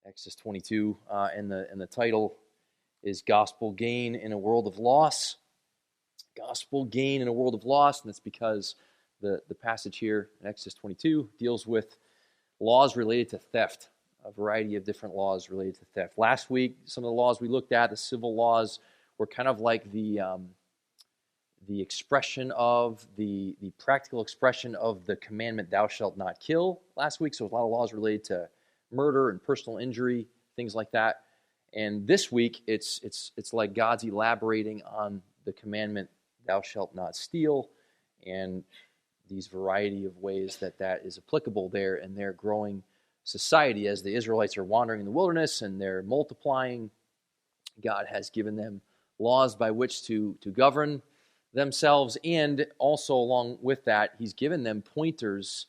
Exodus 22, and the title is Gospel Gain in a World of Loss. Gospel Gain in a World of Loss, and that's because the passage here in Exodus 22 deals with laws related to theft, a variety of different laws related to theft. Last week, some of the laws we looked at, the civil laws, were kind of like the expression of, the practical expression of the commandment, thou shalt not kill, last week. So a lot of laws related to murder and personal injury, things like that. And this week, it's like God's elaborating on the commandment, thou shalt not steal, and these variety of ways that is applicable there in their growing society. As the Israelites are wandering in the wilderness and they're multiplying, God has given them laws by which to govern themselves, and also along with that, he's given them pointers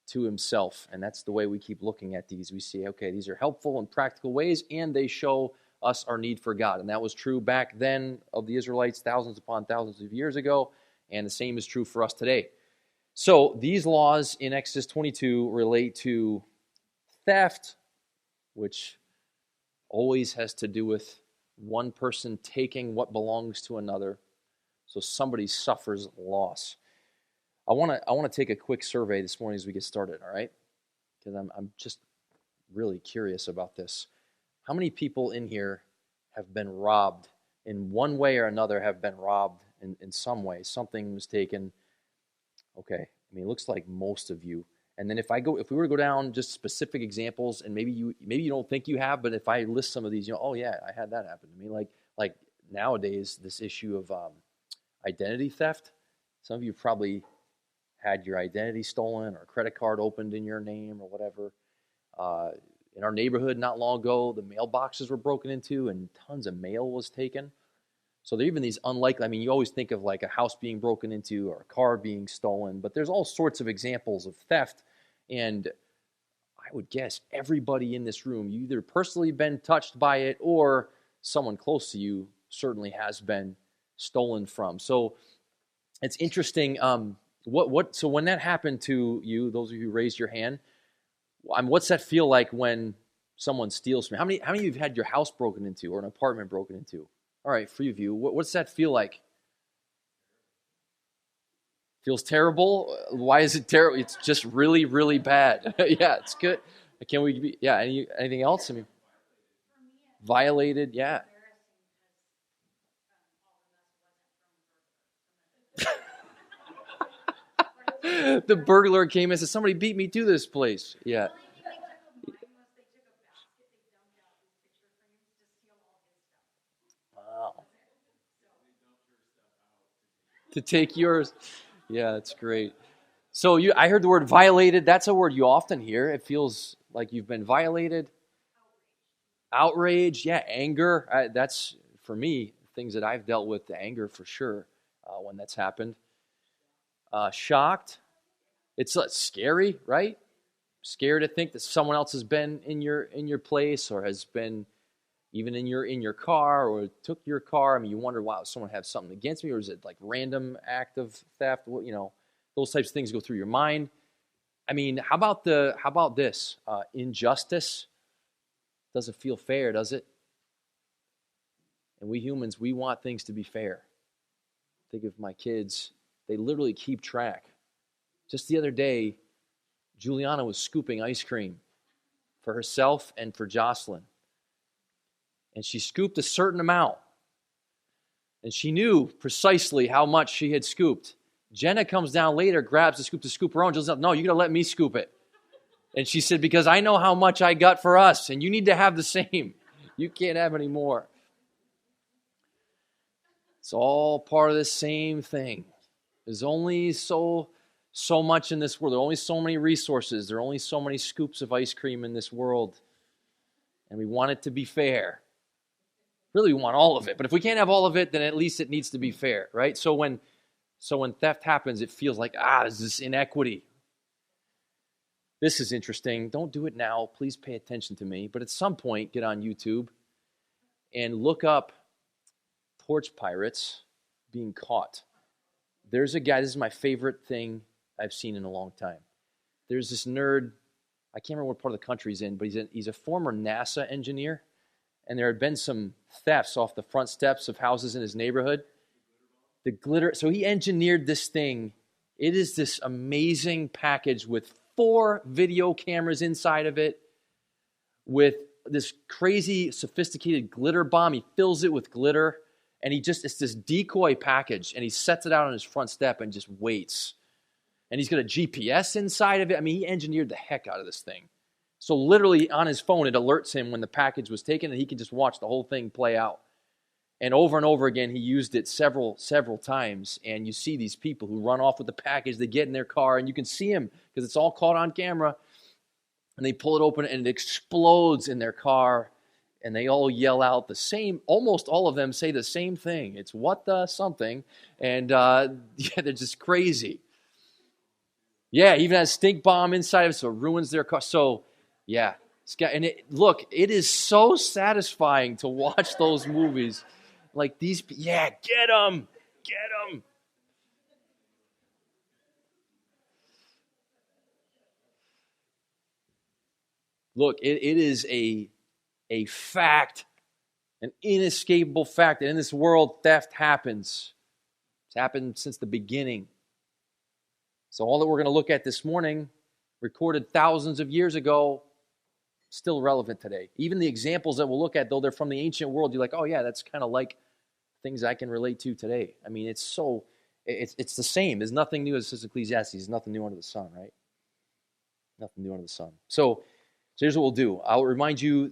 to himself. And that's the way we keep looking at these. We see, okay, these are helpful and practical ways, and they show us our need for God. And that was true back then of the Israelites thousands upon thousands of years ago, and the same is true for us today. So these laws in Exodus 22 relate to theft, which always has to do with one person taking what belongs to another. So somebody suffers loss. I want to take a quick survey this morning as we get started, all right? Because I'm just really curious about this. How many people in here have been robbed in one way or another, have been robbed in some way? Something was taken. Okay, I mean, it looks like most of you. And then if we were to go down just specific examples, and maybe you don't think you have, but if I list some of these, oh yeah, I had that happen to me. Like nowadays, this issue of identity theft. Some of you probably had your identity stolen or a credit card opened in your name or whatever. In our neighborhood not long ago, the mailboxes were broken into and tons of mail was taken. So there are even these unlikely, you always think of like a house being broken into or a car being stolen, but there's all sorts of examples of theft. And I would guess everybody in this room, you either personally been touched by it or someone close to you certainly has been stolen from. So it's interesting. So when that happened to you, those of you who raised your hand, what's that feel like when someone steals from you? How many of you have had your house broken into or an apartment broken into? All right, few of you. What's that feel like? Feels terrible? Why is it terrible? It's just really, really bad. Yeah, it's good. Can we be? Yeah. Anything else? Violated. Yeah. The burglar came and said, somebody beat me to this place. Yeah. Wow. To take yours. Yeah, that's great. So I heard the word violated. That's a word you often hear. It feels like you've been violated. Outrage. Yeah, anger. That's, for me, things that I've dealt with, the anger for sure when that's happened. Shocked. It's scary, right? Scared to think that someone else has been in your place or has been even in your car or took your car. You wonder, wow, does someone have something against me, or is it like random act of theft? Those types of things go through your mind. How about this? Injustice doesn't feel fair, does it? And we humans, we want things to be fair. Think of my kids; they literally keep track. Just the other day, Juliana was scooping ice cream for herself and for Jocelyn. And she scooped a certain amount. And she knew precisely how much she had scooped. Jenna comes down later, grabs the scoop to scoop her own. Jill's like, no, you got to let me scoop it. And she said, because I know how much I got for us, and you need to have the same. You can't have any more. It's all part of the same thing. There's only so much in this world. There are only so many resources. There are only so many scoops of ice cream in this world. And we want it to be fair. Really, we want all of it. But if we can't have all of it, then at least it needs to be fair, right? So when theft happens, it feels like, there's this inequity. This is interesting. Don't do it now. Please pay attention to me. But at some point, get on YouTube and look up porch pirates being caught. There's a guy, this is my favorite thing I've seen in a long time. There's this nerd, I can't remember what part of the country he's in, but he's a former NASA engineer, and there had been some thefts off the front steps of houses in his neighborhood. The glitter, so he engineered this thing. It is this amazing package with 4 video cameras inside of it, with this crazy sophisticated glitter bomb. He fills it with glitter, and it's this decoy package, and he sets it out on his front step and just waits. And he's got a GPS inside of it. I mean, he engineered the heck out of this thing. So literally on his phone, it alerts him when the package was taken, and he can just watch the whole thing play out. And over again, he used it several times. And you see these people who run off with the package. They get in their car, and you can see them because it's all caught on camera. And they pull it open, and it explodes in their car. And they all yell out the same, almost all of them say the same thing. It's what the something. And they're just crazy. Yeah, even has stink bomb inside of it, so it ruins their car. So, yeah. And it is so satisfying to watch those movies. Like these, yeah, get them. Look, it is a fact, an inescapable fact that in this world, theft happens. It's happened since the beginning. So all that we're going to look at this morning, recorded thousands of years ago, still relevant today. Even the examples that we'll look at, though they're from the ancient world, you're like, oh yeah, that's kind of like things I can relate to today. I mean, it's the same. There's nothing new, as says Ecclesiastes. There's nothing new under the sun, right? Nothing new under the sun. So here's what we'll do. I'll remind you,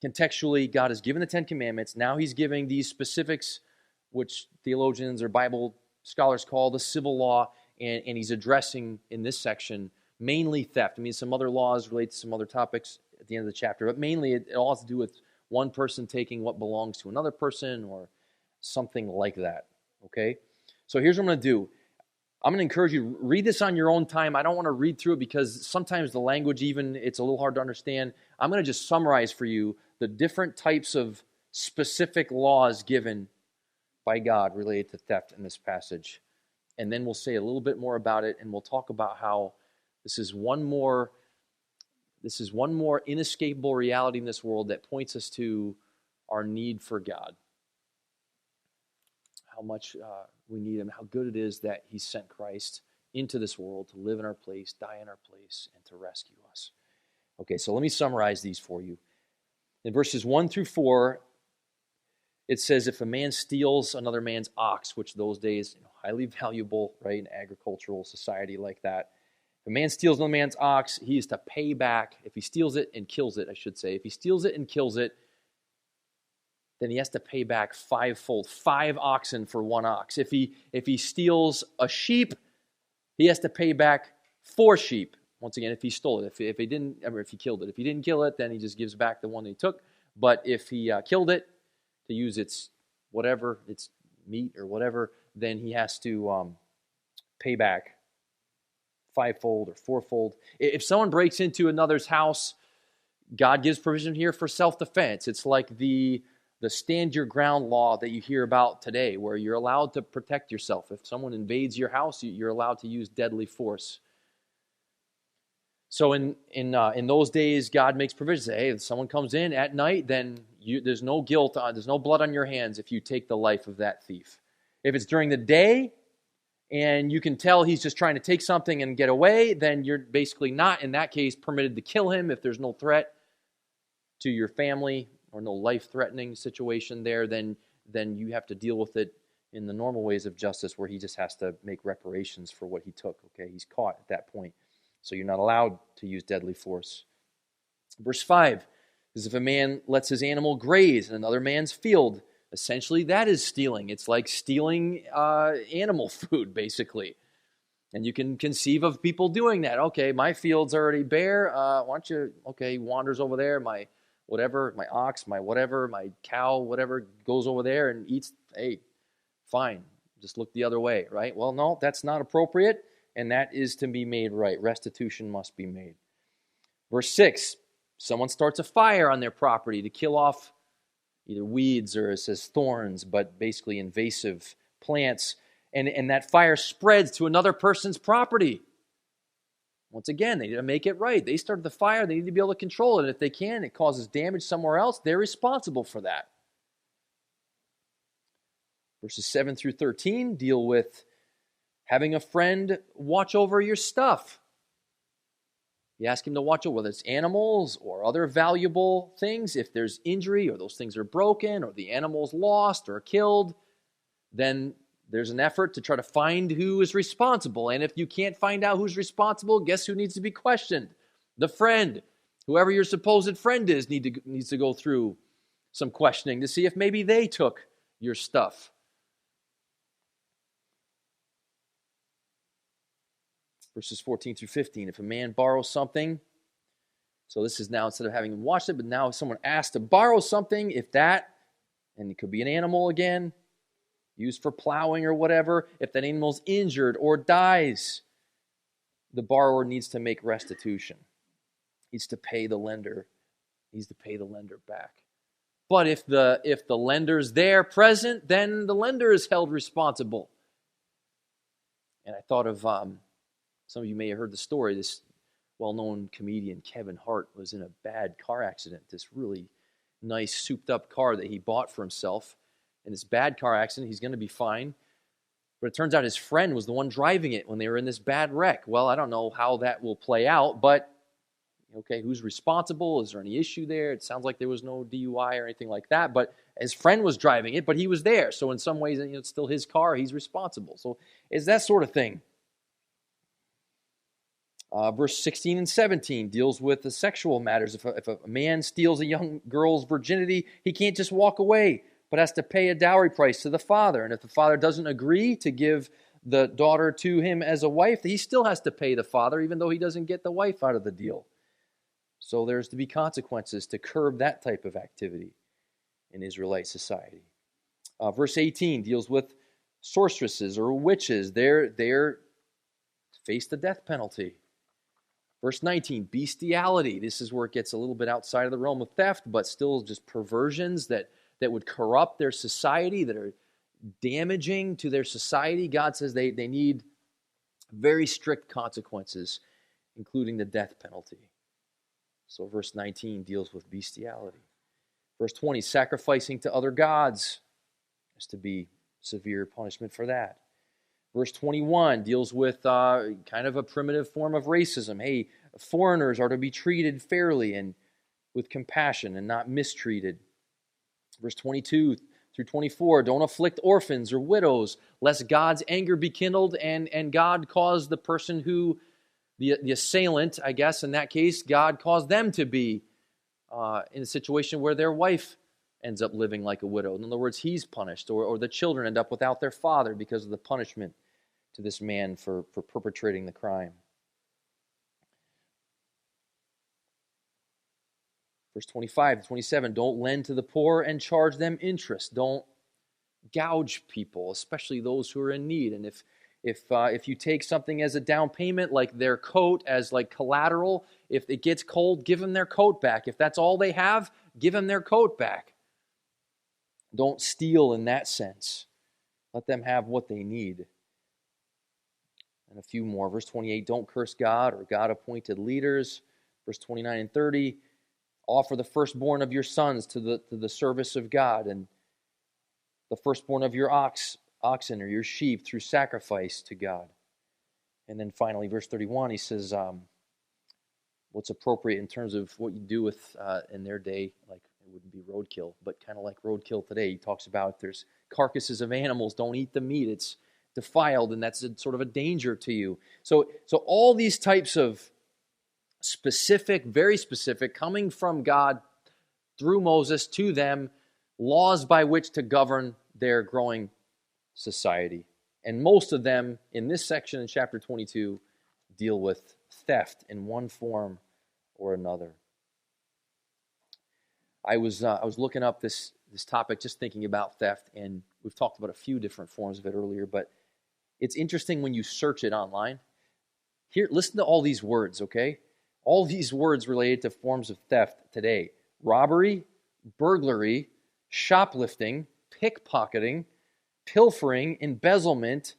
contextually, God has given the 10 Commandments. Now he's giving these specifics, which theologians or Bible scholars call the civil law, and he's addressing in this section mainly theft. I mean, some other laws relate to some other topics at the end of the chapter, but mainly it all has to do with one person taking what belongs to another person or something like that, okay? So here's what I'm going to do. I'm going to encourage you to read this on your own time. I don't want to read through it because sometimes the language it's a little hard to understand. I'm going to just summarize for you the different types of specific laws given by God related to theft in this passage. And then we'll say a little bit more about it, and we'll talk about how this is one more inescapable reality in this world that points us to our need for God. How much we need Him, how good it is that He sent Christ into this world to live in our place, die in our place, and to rescue us. Okay, so let me summarize these for you. In verses 1 through 4, it says, if a man steals another man's ox, which those days, highly valuable, right, in agricultural society like that. If a man steals another man's ox, he is to pay back. If he steals it and kills it, I should say. If he steals it and kills it, then he has to pay back 5-fold, 5 oxen for 1 ox. If he steals a sheep, he has to pay back 4 sheep. Once again, if he stole it. If he killed it. If he didn't kill it, then he just gives back the one that he took. But if he killed it, to use its meat or whatever, then he has to pay back 5-fold or 4-fold. If someone breaks into another's house, God gives provision here for self-defense. It's like the stand your ground law that you hear about today, where you're allowed to protect yourself. If someone invades your house, you're allowed to use deadly force. So in those days, God makes provisions. Hey, if someone comes in at night, then there's no guilt, there's no blood on your hands if you take the life of that thief. If it's during the day and you can tell he's just trying to take something and get away, then you're basically not, in that case, permitted to kill him if there's no threat to your family or no life-threatening situation there. Then you have to deal with it in the normal ways of justice, where he just has to make reparations for what he took. Okay, he's caught at that point. So you're not allowed to use deadly force. Verse 5 is if a man lets his animal graze in another man's field, essentially that is stealing. It's like stealing animal food, basically. And you can conceive of people doing that. Okay, my field's already bare. Why don't you, he wanders over there. My ox, my cow, whatever, goes over there and eats. Hey, fine. Just look the other way, right? Well, no, that's not appropriate. And that is to be made right. Restitution must be made. Verse 6, someone starts a fire on their property to kill off either weeds or, it says, thorns, but basically invasive plants. And that fire spreads to another person's property. Once again, they need to make it right. They started the fire. They need to be able to control it. And if they can, it causes damage somewhere else, they're responsible for that. Verses 7 through 13 deal with having a friend watch over your stuff. You ask him to watch over whether it's animals or other valuable things. If there's injury or those things are broken or the animal's lost or killed, then there's an effort to try to find who is responsible. And if you can't find out who's responsible, guess who needs to be questioned? The friend. Whoever your supposed friend is needs to go through some questioning to see if maybe they took your stuff. Verses 14 through 15. If a man borrows something, so this is now instead of having watched it, but now if someone asks to borrow something, if that, and it could be an animal again, used for plowing or whatever, if that animal's injured or dies, the borrower needs to make restitution. Needs to pay the lender. Needs to pay the lender back. But if the lender's there present, then the lender is held responsible. And I thought of some of you may have heard the story. This well-known comedian Kevin Hart was in a bad car accident. This really nice souped-up car that he bought for himself. In this bad car accident, he's going to be fine. But it turns out his friend was the one driving it when they were in this bad wreck. Well, I don't know how that will play out, but okay, who's responsible? Is there any issue there? It sounds like there was no DUI or anything like that, but his friend was driving it, but he was there. So in some ways, it's still his car. He's responsible. So it's that sort of thing. Verse 16 and 17 deals with the sexual matters. If a man steals a young girl's virginity, he can't just walk away, but has to pay a dowry price to the father. And if the father doesn't agree to give the daughter to him as a wife, he still has to pay the father, even though he doesn't get the wife out of the deal. So there's to be consequences to curb that type of activity in Israelite society. Verse 18 deals with sorceresses or witches. They're face the death penalty. Verse 19, bestiality. This is where it gets a little bit outside of the realm of theft, but still just perversions that would corrupt their society, that are damaging to their society. God says they need very strict consequences, including the death penalty. So verse 19 deals with bestiality. Verse 20, sacrificing to other gods. There's to be severe punishment for that. Verse 21 deals with kind of a primitive form of racism. Hey, foreigners are to be treated fairly and with compassion and not mistreated. Verse 22 through 24, don't afflict orphans or widows, lest God's anger be kindled and God cause the person who, the assailant, I guess in that case, God caused them to be in a situation where their wife ends up living like a widow. In other words, he's punished, or the children end up without their father because of the punishment to this man for perpetrating the crime. Verse 25 to 27, don't lend to the poor and charge them interest. Don't gouge people, especially those who are in need. And if you take something as a down payment, like their coat as like collateral, if it gets cold, give them their coat back. If that's all they have, give them their coat back. Don't steal in that sense. Let them have what they need. And a few more. Verse 28, don't curse God or God-appointed leaders. Verse 29 and 30, offer the firstborn of your sons to the service of God, and the firstborn of your oxen or your sheep through sacrifice to God. And then finally, verse 31, he says, what's appropriate in terms of what you do with, in their day, like it wouldn't be roadkill, but kind of like roadkill today. He talks about there's carcasses of animals, don't eat the meat. It's defiled, and that's sort of a danger to you. So all these types of specific, very specific, coming from God through Moses to them, laws by which to govern their growing society. And most of them in this section in chapter 22 deal with theft in one form or another. I was looking up this topic, just thinking about theft, and we've talked about a few different forms of it earlier, but it's interesting when you search it online. Here, listen to all these words, okay? All these words related to forms of theft today. Robbery, burglary, shoplifting, pickpocketing, pilfering, embezzlement,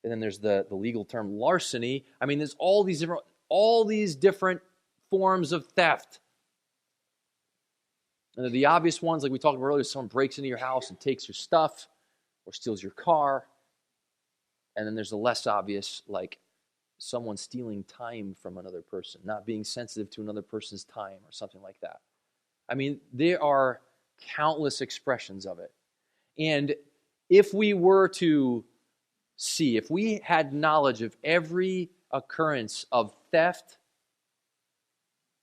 and then there's the legal term larceny. I mean, there's all these different, all these different forms of theft. And the obvious ones, like we talked about earlier, someone breaks into your house and takes your stuff or steals your car. And then there's the less obvious, like someone stealing time from another person, not being sensitive to another person's time or something like that. I mean, there are countless expressions of it. And if we were to see, if we had knowledge of every occurrence of theft,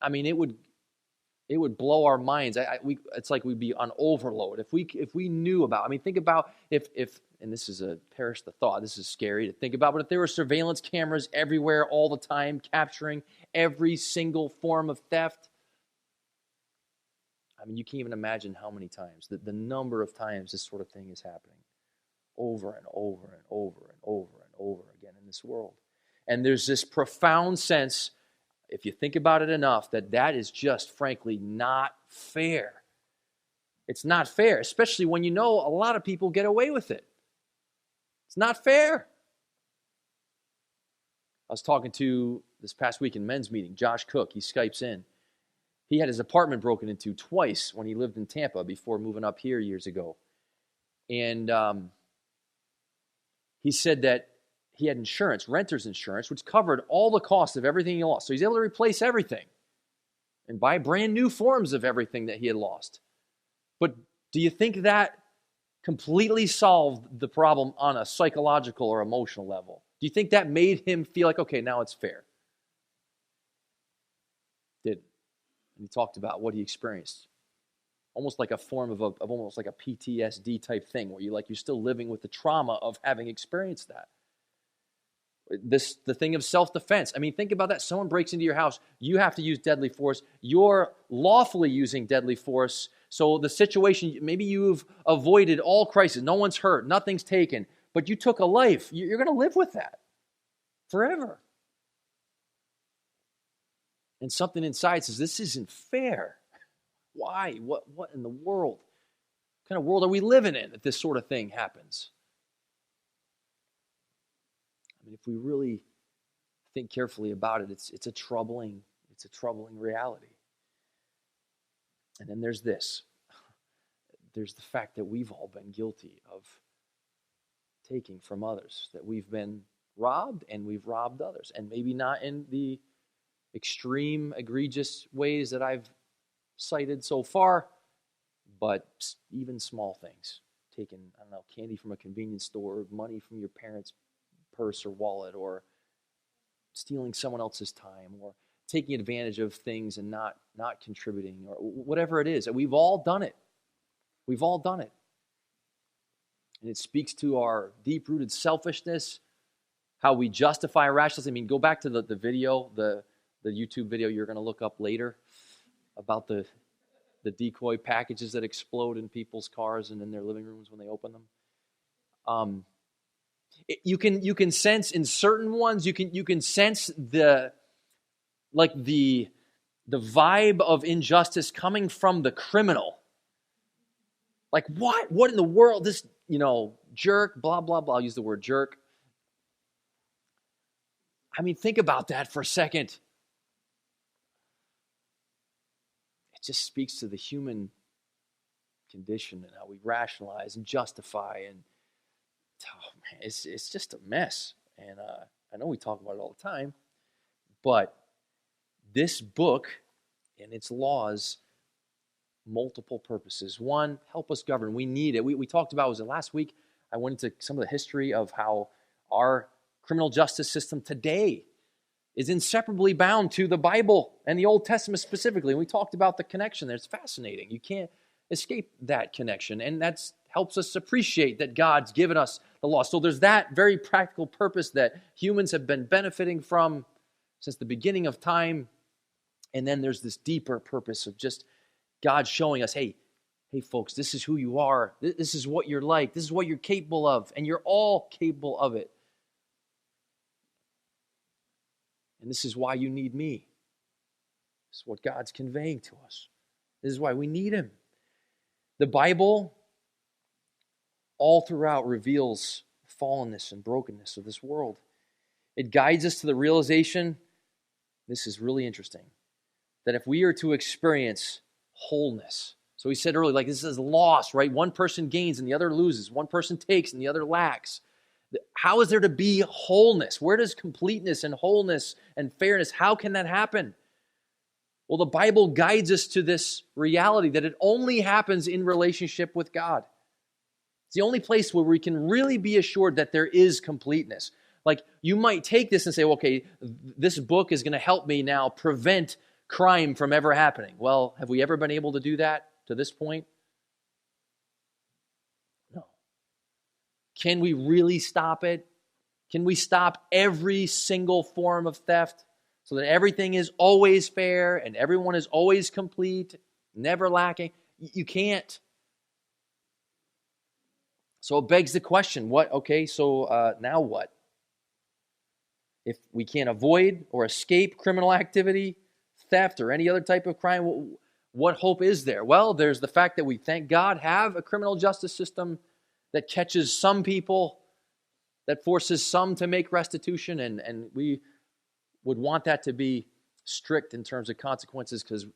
I mean, it would blow our minds. It's like we'd be on overload. If we knew about, I mean, think about if and this is perish the thought, this is scary to think about, but if there were surveillance cameras everywhere all the time capturing every single form of theft, I mean, you can't even imagine how many times, the number of times this sort of thing is happening over and over and over and over and over again in this world. And there's this profound sense, if you think about it enough, that is just frankly not fair. It's not fair, especially when you know a lot of people get away with it. It's not fair. I was talking to, this past week in men's meeting, Josh Cook. He Skypes in. He had his apartment broken into twice when he lived in Tampa before moving up here years ago. And he said that he had insurance, renter's insurance, which covered all the costs of everything he lost. So he's able to replace everything and buy brand new forms of everything that he had lost. But do you think that completely solved the problem on a psychological or emotional level? Do you think that made him feel like, okay, now it's fair? Didn't. And he talked about what he experienced. Almost like a form of almost like a PTSD type thing, where you're still living with the trauma of having experienced that. The thing of self-defense. I mean, think about that. Someone breaks into your house. You have to use deadly force. You're lawfully using deadly force. So the situation, maybe you've avoided all crisis. No one's hurt. Nothing's taken. But you took a life. You're going to live with that forever. And something inside says, this isn't fair. Why? What in the world? What kind of world are we living in that this sort of thing happens? I mean, if we really think carefully about it, it's a troubling reality. And then there's this. There's the fact that we've all been guilty of taking from others, that we've been robbed and we've robbed others. And maybe not in the extreme, egregious ways that I've cited so far, but even small things. Taking, candy from a convenience store, money from your parents' purse or wallet, or stealing someone else's time, or taking advantage of things and not contributing, or whatever it is. We've all done it. We've all done it. And it speaks to our deep-rooted selfishness, how we justify rationalism. I mean, go back to the video, the YouTube video you're going to look up later about the decoy packages that explode in people's cars and in their living rooms when they open them. You can sense in certain ones, you can sense the vibe of injustice coming from the criminal. Like, what in the world? This, jerk, blah, blah, blah. I'll use the word jerk. I mean, think about that for a second. It just speaks to the human condition and how we rationalize and justify. And it's just a mess. And I know we talk about it all the time, but this book and its laws, multiple purposes. One, help us govern. We need it. We talked about, was it last week? I went into some of the history of how our criminal justice system today is inseparably bound to the Bible and the Old Testament specifically. And we talked about the connection there. It's fascinating. You can't escape that connection. And that helps us appreciate that God's given us the law. So there's that very practical purpose that humans have been benefiting from since the beginning of time. And then there's this deeper purpose of just God showing us, hey folks, this is who you are. This is what you're like. This is what you're capable of. And you're all capable of it. And this is why you need me. This is what God's conveying to us. This is why we need Him. The Bible, all throughout, reveals fallenness and brokenness of this world. It guides us to the realization This is really interesting. That if we are to experience wholeness, so he said earlier, like this is loss, right? One person gains and the other loses. One person takes and the other lacks. How is there to be wholeness? Where does completeness and wholeness and fairness, how can that happen? Well, the Bible guides us to this reality that it only happens in relationship with God. It's the only place where we can really be assured that there is completeness. Like you might take this and say, okay, this book is going to help me now prevent crime from ever happening. Well, have we ever been able to do that to this point? No. Can we really stop it? Can we stop every single form of theft so that everything is always fair and everyone is always complete, never lacking? You can't. So it begs the question, now what? If we can't avoid or escape criminal activity, theft, or any other type of crime, what hope is there? Well, there's the fact that we, thank God, have a criminal justice system that catches some people, that forces some to make restitution, and we would want that to be strict in terms of consequences because,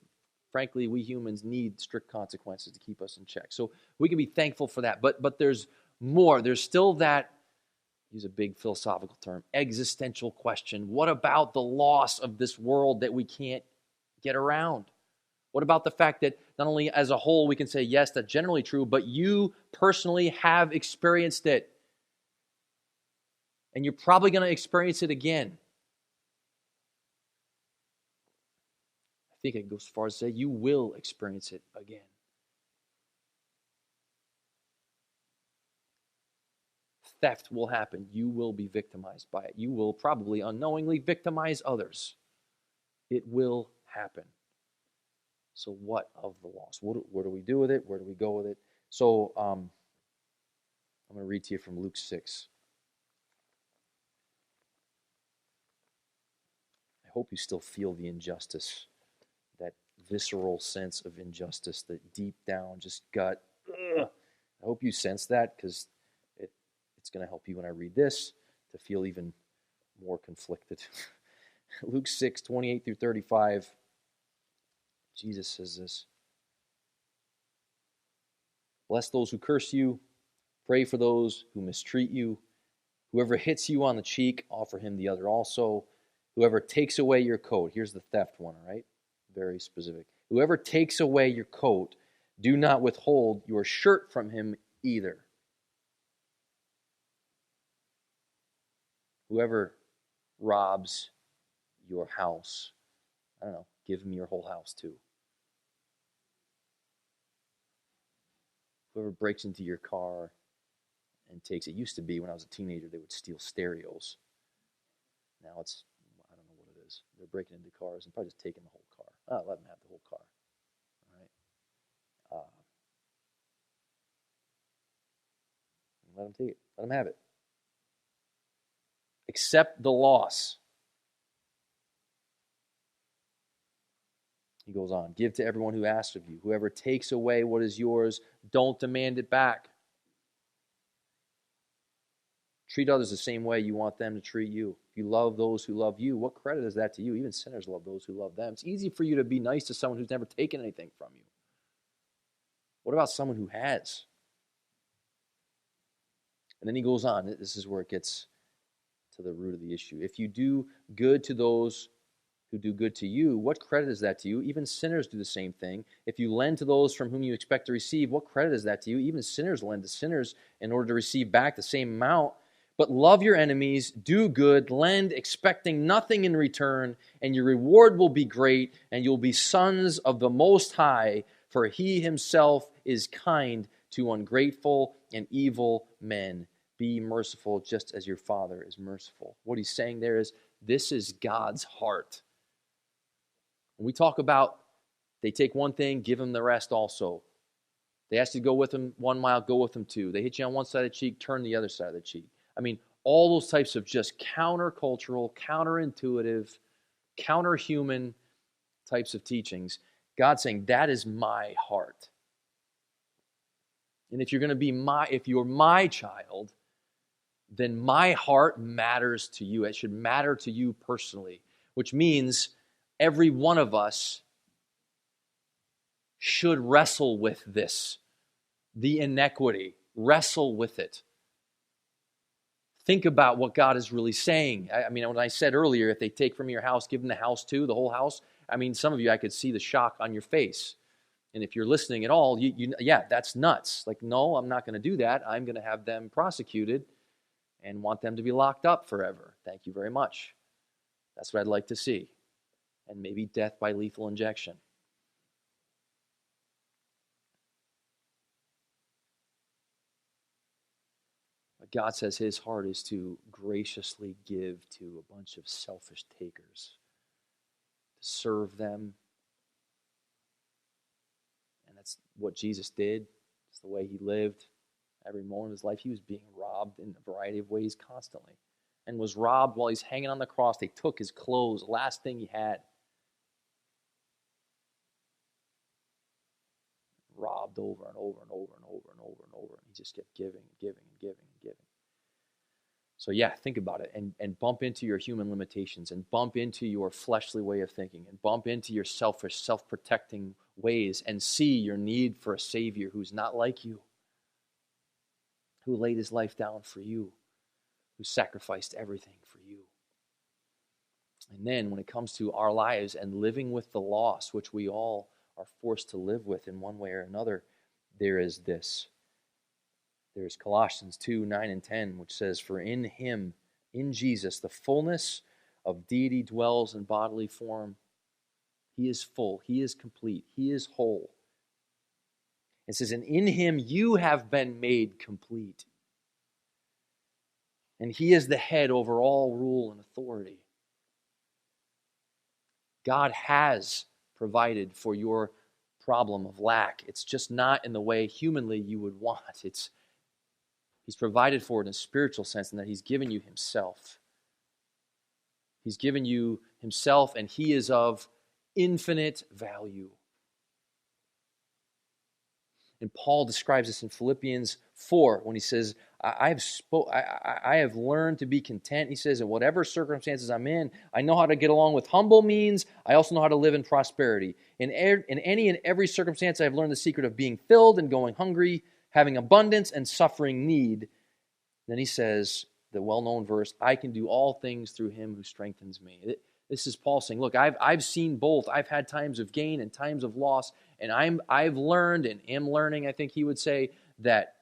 frankly, we humans need strict consequences to keep us in check. So we can be thankful for that. But there's more. There's still that, use a big philosophical term, existential question. What about the loss of this world that we can't get around? What about the fact that not only as a whole we can say, yes, that's generally true, but you personally have experienced it. And you're probably going to experience it again. I think I can go as far as to say you will experience it again. Theft will happen. You will be victimized by it. You will probably unknowingly victimize others. It will happen. So what of the loss? What do we do with it? Where do we go with it? So I'm going to read to you from Luke 6. I hope you still feel the injustice, that visceral sense of injustice, that deep down, just gut. Ugh. I hope you sense that because it's going to help you when I read this to feel even more conflicted. Luke 6, 28 through 35. Jesus says this. Bless those who curse you. Pray for those who mistreat you. Whoever hits you on the cheek, offer him the other also. Whoever takes away your coat. Here's the theft one, right? Very specific. Whoever takes away your coat, do not withhold your shirt from him either. Whoever robs your house, I don't know, give him your whole house too. Whoever breaks into your car and takes it. Used to be when I was a teenager, they would steal stereos. Now it's, I don't know what it is. They're breaking into cars and probably just taking the whole car. Oh, let them have the whole car. All right. Let them take it. Let them have it. Accept the loss. He goes on, give to everyone who asks of you. Whoever takes away what is yours, don't demand it back. Treat others the same way you want them to treat you. If you love those who love you, what credit is that to you? Even sinners love those who love them. It's easy for you to be nice to someone who's never taken anything from you. What about someone who has? And then he goes on. This is where it gets to the root of the issue. If you do good to those who do good to you, what credit is that to you? Even sinners do the same thing. If you lend to those from whom you expect to receive, what credit is that to you? Even sinners lend to sinners in order to receive back the same amount. But love your enemies, do good, lend, expecting nothing in return, and your reward will be great, and you'll be sons of the Most High, for He Himself is kind to ungrateful and evil men. Be merciful just as your Father is merciful. What he's saying there is, this is God's heart. When we talk about they take one thing, give them the rest also. They ask you to go with them 1 mile, go with them 2. They hit you on one side of the cheek, turn the other side of the cheek. I mean, all those types of just countercultural, counterintuitive, counterhuman types of teachings. God's saying, that is my heart. And if you're going to be if you're my child, then my heart matters to you. It should matter to you personally, which means Every one of us should wrestle with this, the inequity. Wrestle with it. Think about what God is really saying. I mean, when I said earlier, if they take from your house, give them the house too, the whole house. I mean, some of you, I could see the shock on your face. And if you're listening at all, yeah, that's nuts. Like, no, I'm not going to do that. I'm going to have them prosecuted and want them to be locked up forever. Thank you very much. That's what I'd like to see. And maybe death by lethal injection. But God says his heart is to graciously give to a bunch of selfish takers, to serve them. And that's what Jesus did. It's the way he lived. Every moment of his life, he was being robbed in a variety of ways constantly. And was robbed while he's hanging on the cross. They took his clothes, the last thing he had. Robbed over and over and over and over and over and over. And he just kept giving and giving and giving and giving. So yeah, think about it and bump into your human limitations and bump into your fleshly way of thinking and bump into your selfish, self-protecting ways and see your need for a Savior who's not like you, who laid his life down for you, who sacrificed everything for you. And then when it comes to our lives and living with the loss, which we all are forced to live with in one way or another, there is this. There's Colossians 2, 9 and 10, which says, "For in him, in Jesus, the fullness of deity dwells in bodily form." He is full, he is complete, he is whole. It says, "And in him you have been made complete." And he is the head over all rule and authority. God has provided for your problem of lack. It's just not in the way humanly you would want. He's provided for it in a spiritual sense in that he's given you himself. He's given you himself, and he is of infinite value. And Paul describes this in Philippians 4 when he says, I have learned to be content. He says, in whatever circumstances I'm in, I know how to get along with humble means. I also know how to live in prosperity. In any and every circumstance, I've learned the secret of being filled and going hungry, having abundance and suffering need. Then he says, the well-known verse, I can do all things through him who strengthens me. This is Paul saying, look, I've seen both. I've had times of gain and times of loss, and I've learned and am learning, I think he would say, that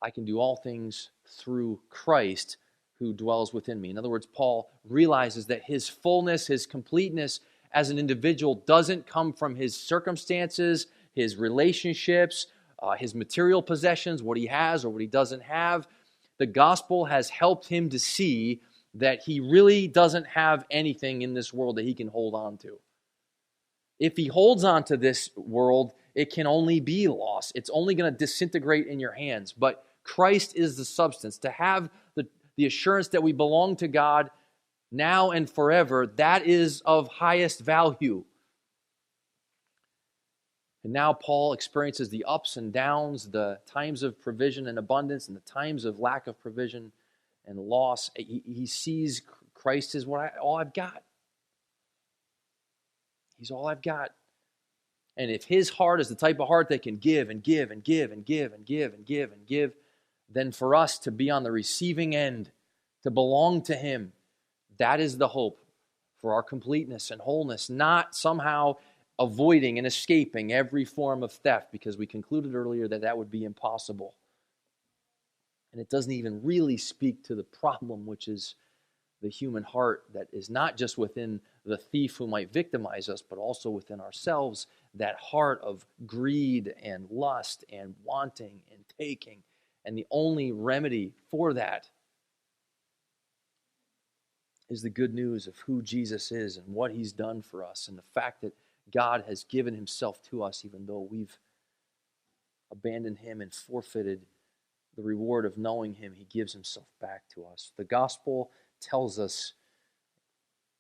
I can do all things through Christ who dwells within me. In other words, Paul realizes that his fullness, his completeness as an individual doesn't come from his circumstances, his relationships, his material possessions, what he has or what he doesn't have. The gospel has helped him to see that he really doesn't have anything in this world that he can hold on to. If he holds on to this world, it can only be loss. It's only going to disintegrate in your hands. But Christ is the substance. To have the assurance that we belong to God now and forever, that is of highest value. And now Paul experiences the ups and downs, the times of provision and abundance, and the times of lack of provision and loss. He sees Christ as all I've got. He's all I've got. And if his heart is the type of heart that can give and give and give and give and give and give and give, then for us to be on the receiving end, to belong to him, that is the hope for our completeness and wholeness, not somehow avoiding and escaping every form of theft, because we concluded earlier that would be impossible. And it doesn't even really speak to the problem, which is the human heart that is not just within the thief who might victimize us, but also within ourselves, that heart of greed and lust and wanting and taking. And the only remedy for that is the good news of who Jesus is and what he's done for us, and the fact that God has given himself to us even though we've abandoned him and forfeited the reward of knowing him. He gives himself back to us. The gospel tells us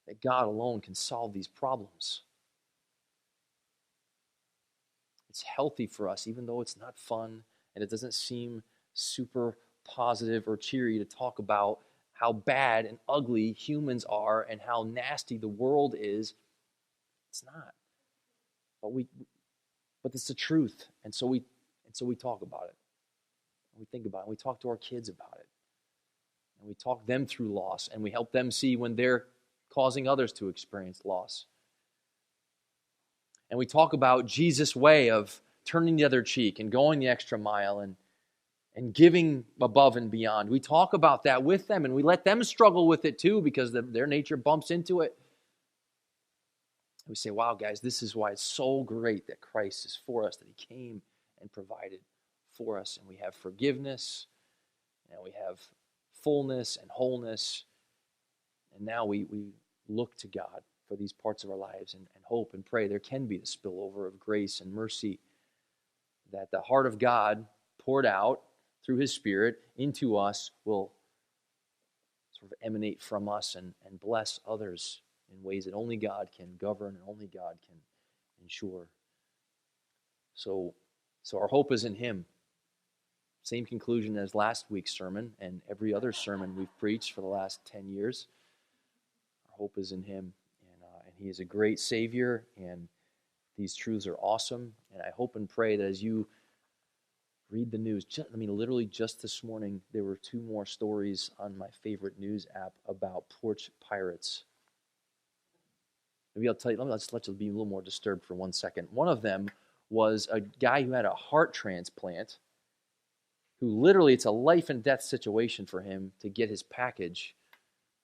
that God alone can solve these problems. It's healthy for us, even though it's not fun and it doesn't seem super positive or cheery to talk about how bad and ugly humans are and how nasty the world is. It's not. But it's the truth. And so we talk about it. And we think about it. And we talk to our kids about it. And we talk them through loss. And we help them see when they're causing others to experience loss. And we talk about Jesus' way of turning the other cheek and going the extra mile and giving above and beyond. We talk about that with them, and we let them struggle with it too because their nature bumps into it. We say, wow, guys, this is why it's so great that Christ is for us, that he came and provided for us. And we have forgiveness, and we have fullness and wholeness. And now we look to God for these parts of our lives and hope and pray there can be the spillover of grace and mercy, that the heart of God poured out through his Spirit into us will sort of emanate from us and bless others in ways that only God can govern and only God can ensure. So our hope is in him. Same conclusion as last week's sermon and every other sermon we've preached for the last 10 years. Our hope is in him, and he is a great Savior, and these truths are awesome. And I hope and pray that as you read the news, literally just this morning, there were 2 more stories on my favorite news app about porch pirates. Maybe I'll tell you, let's let you be a little more disturbed for 1 second. One of them was a guy who had a heart transplant, who literally, it's a life and death situation for him to get his package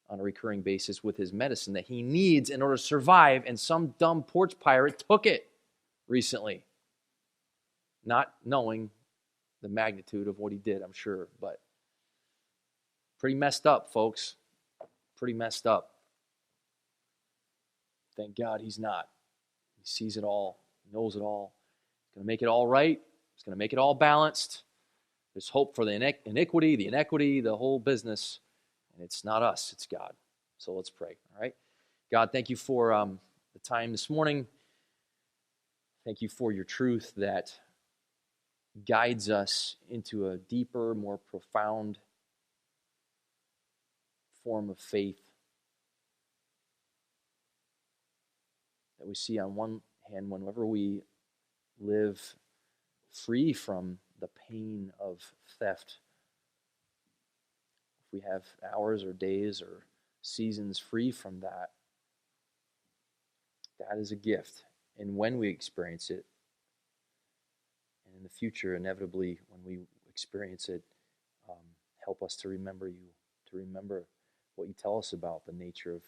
on a recurring basis with his medicine that he needs in order to survive, and some dumb porch pirate took it recently, not knowing the magnitude of what he did, I'm sure, but pretty messed up, folks. Pretty messed up. Thank God he's not. He sees it all, knows it all. He's going to make it all right. He's going to make it all balanced. There's hope for the iniquity, the inequity, the whole business. And it's not us, it's God. So let's pray, all right? God, thank you for the time this morning. Thank you for your truth that guides us into a deeper, more profound form of faith. That we see on one hand, whenever we live free from the pain of theft, if we have hours or days or seasons free from that, that is a gift. And when we experience it, and in the future, inevitably, when we experience it, help us to remember you, to remember what you tell us about the nature of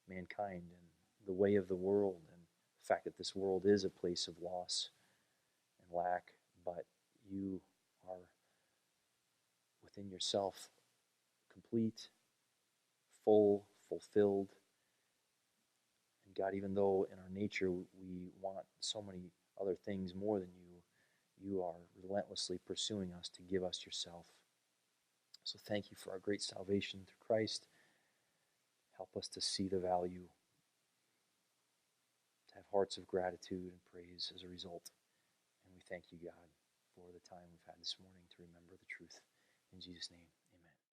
mankind and the way of the world, and the fact that this world is a place of loss and lack, but you are within yourself complete, full, fulfilled. And God, even though in our nature we want so many other things more than you, you are relentlessly pursuing us to give us yourself. So thank you for our great salvation through Christ. Help us to see the value, to have hearts of gratitude and praise as a result. And we thank you, God, for the time we've had this morning to remember the truth. In Jesus' name.